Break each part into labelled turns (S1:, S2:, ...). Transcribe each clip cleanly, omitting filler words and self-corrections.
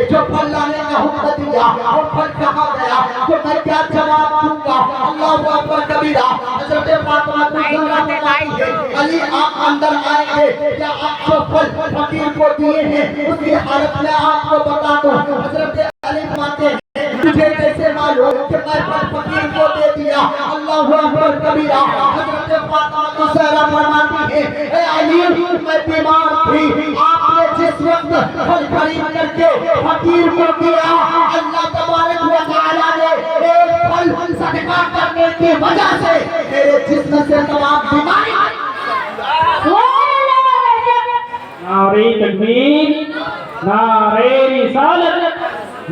S1: جو پھل لانے کا حکم دیا وہ پھل کہاں گیا؟ تو میں کیا جواب دوں گا؟ اللہ اکبر کبیرہ۔ حضرت فاطمہ علی آپ اندر آئے گے، کیا آپ جو پھل فقیر کو دیے ہیں اس کی حالت میں آپ کو بتا دوں؟ حضرت علی فرماتے ہیں تجھے کیسے معلوم کہ میں فقیر کو دے دیا؟ اللہ اکبر کبیرہ۔ حضرت فاطمہ زہرا فرماتی ہے اے علی میں بیمار تھی، آپ نے جس وقت پھل خرید کر کے فقیر کو دیا، اللہ تبارک و تعالیٰ نے ایک پھل صدقہ کرنے کی وجہ سے میرے جسم سے تمام بیماری
S2: نعرہ تکبیر، نعرہ رسالت،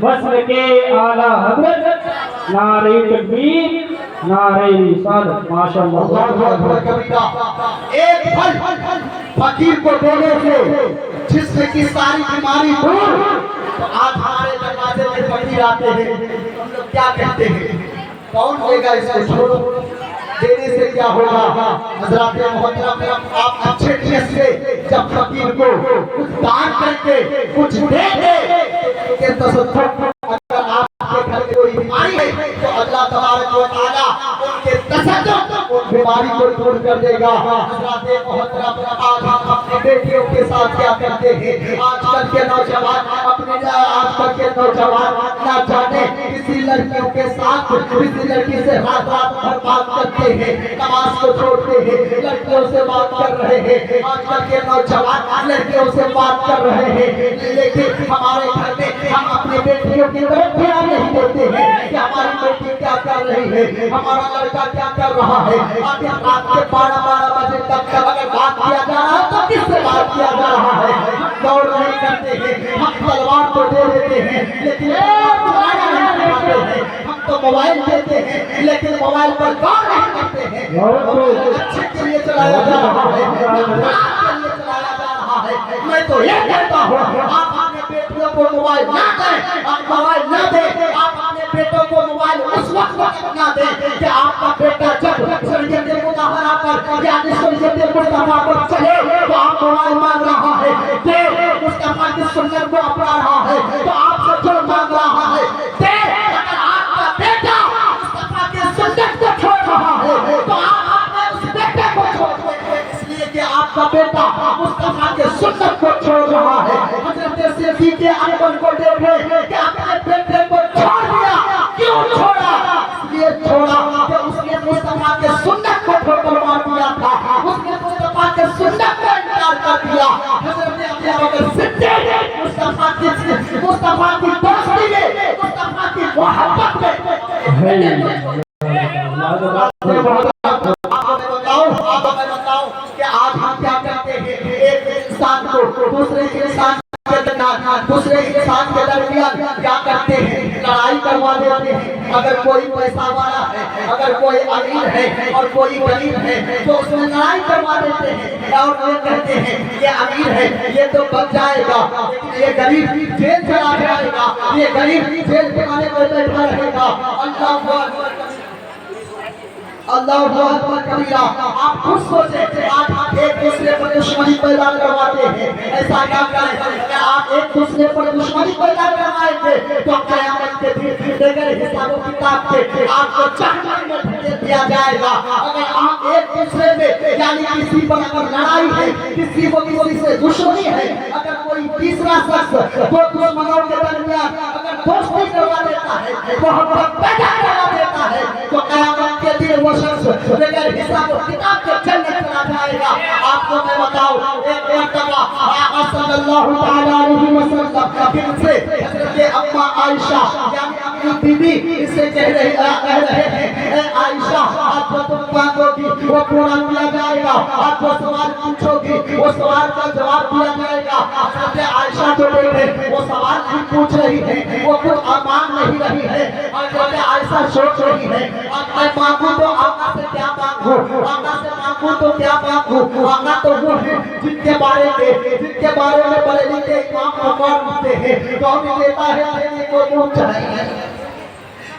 S2: مسلک اعلی حضرت، نعرہ تکبیر، نعرہ رسالت، ماشاءاللہ۔
S1: ایک پھل فقیر کو دینے سے جسم کی ساری بیماری دور۔ تو آج ہمارے دروازے میں فقیر آتے ہیں، ہم لوگ کیا کہتے ہیں؟ کون دے گا اس کو؟ چھوڑو، دینے سے کیا ہوگا؟ حضرات محترم آپ اچھے نیت سے جب فقیر کو کچھ دان کر کے کچھ دے دے کہ تصدق، اگر آپ کے گھر میں کوئی بیماری ہے تو اللہ تبارک و تعالیٰ ان کے تصدق ان بیماری کو دور کر دے گا۔ حضرات محترم آج ہم اپنی بیٹیوں کے ساتھ کیا کرتے ہیں؟ آج کل کے نوجوان نہ جانے کسی لڑکیوں کے ساتھ کسی لڑکی سے رات بھر بات کرتے ہیں، نماز کو چھوڑتے ہیں، لڑکیوں سے بات کر رہے ہیں۔ آج کل کے نوجوان لڑکیوں سے بات کر رہے ہیں، لیکن ہمارے گھر میں ہم اپنی بیٹیوں کی طرف دھیان نہیں دیتے ہیں کہ ہماری بیٹی کیا کر رہی ہے، ہمارا لڑکا کیا کر رہا ہے۔ آج رات کے 12 بجے تک اگر بات کیا جا رہا ہے تو کس سے بات کیا جا رہا ہے؟ ہم غور نہیں کرتے ہیں، ہم تلوار کو دے دیتے ہیں لیکن ہم تو موبائل دیتے ہیں لیکن موبائل پر غور نہیں کرتے ہیں۔ اچھے کے لیے چلایا جا رہا ہے، میں تو یہ کہتا ہوں آپ اپنے بیٹیوں کو موبائل نہ دیں، آپ موبائل نہ دیں، آپ اپنے بیٹوں کو موبائل اس وقت نہ دیں کہ آپ کا بیٹا جب شریعت مطہرہ پر یعنی شریعت مصطفیٰ پر چلے تو آپ موبائل مانگ رہا ہے، دے مصطفیٰ کی سنت کو اپنا رہا ہے تو آپ سے جو مانگ رہا ہے دے۔ اگر آپ کا بیٹا مصطفیٰ کی سنت کو چھوڑ رہا ہے تو آپ اپنے اس بیٹے کو چھوڑ دیں، اس لیے کہ آپ کا بیٹا مصطفیٰ کی سنت کو چھوڑ رہا ہے۔ حضرت صدیق اکبر کو دیکھیں کہ اپنے بیٹے کو چھوڑ دیا، کیوں چھوڑا؟ اس لیے چھوڑا کہ اس نے مصطفیٰ کی سنت کو ٹھوکر مار دیا تھا، اس نے مصطفیٰ کی سنت کو انکار کر دیا۔ حضرت ابو بکر صدیق مصطفیٰ کی دوستی میں، مصطفیٰ کی محبت میں آپ ہمیں بتاؤ کہ آج ہم کیا کرتے ہیں؟ ایک انسان کو دوسرے انسان کے درمیان کیا کرتے ہیں؟ لڑائی کروا دیتے ہیں۔ اگر کوئی پیسہ والا ہے، اگر کوئی امیر ہے اور کوئی غریب ہے تو اس میں لڑائی کروا دیتے ہیں اور یہ کہتے ہیں یہ امیر ہے یہ تو بچ جائے گا لیکن یہ غریب جیل چلا جائے گا، یہ غریب جیل کے آنے پر بیٹھا رہے گا۔ اللہ اکبر کبیرہ۔ آپ خود سوچیں آج آپ ایک دوسرے پر دشمنی پیدا کرواتے ہیں، ایسا نہ کریں۔ اگر آپ ایک دوسرے پر دشمنی پیدا کروائیں گے تو قیامت کے دن بغیر حساب و کتاب کے آپ کو جہنم میں دھکیل دیا جائے گا۔ اگر آپ ایک دوسرے میں یعنی کسی پر اگر لڑائی ہے، کسی کو کسی سے دشمنی ہے، اگر کوئی تیسرا شخص دو دشمنوں کے درمیان اگر دوستی کروا دیتا ہے، محبت پیدا کروا دیتا ہے تو قیامت کے دن وہ شخص بغیر حساب و کتاب کے جنت چلا جائے گا۔ آپ کو میں بتاؤں ایک مرتبہ آقا صلی اللہ تعالی علیہ وسلم دل سے حضرت اما عائشہ یعنی اپنی بیوی اسے کہہ رہے ہیں اے عائشہ آپ کو تم مانگو گی وہ پورا کیا جائے گا، آپ کو سوال پوچھو گی وہ سوال کا جواب دیا جائے گا۔ حضرت عائشہ جو بیٹے وہ سوال نہیں پوچھ رہی ہے، وہ کچھ مانگ نہیں رہی ہے، اور حضرت عائشہ سوچ رہی ہے اب میں مانگوں تو آقا سے کیا مانگوں، آقا سے مانگوں تو کیا مانگوں؟ آقا تو وہ ہے جن کے بارے میں بڑے لکھے امام بخاری لکھتے ہیں کون دیتا ہے دینے کو منہ چاہیے۔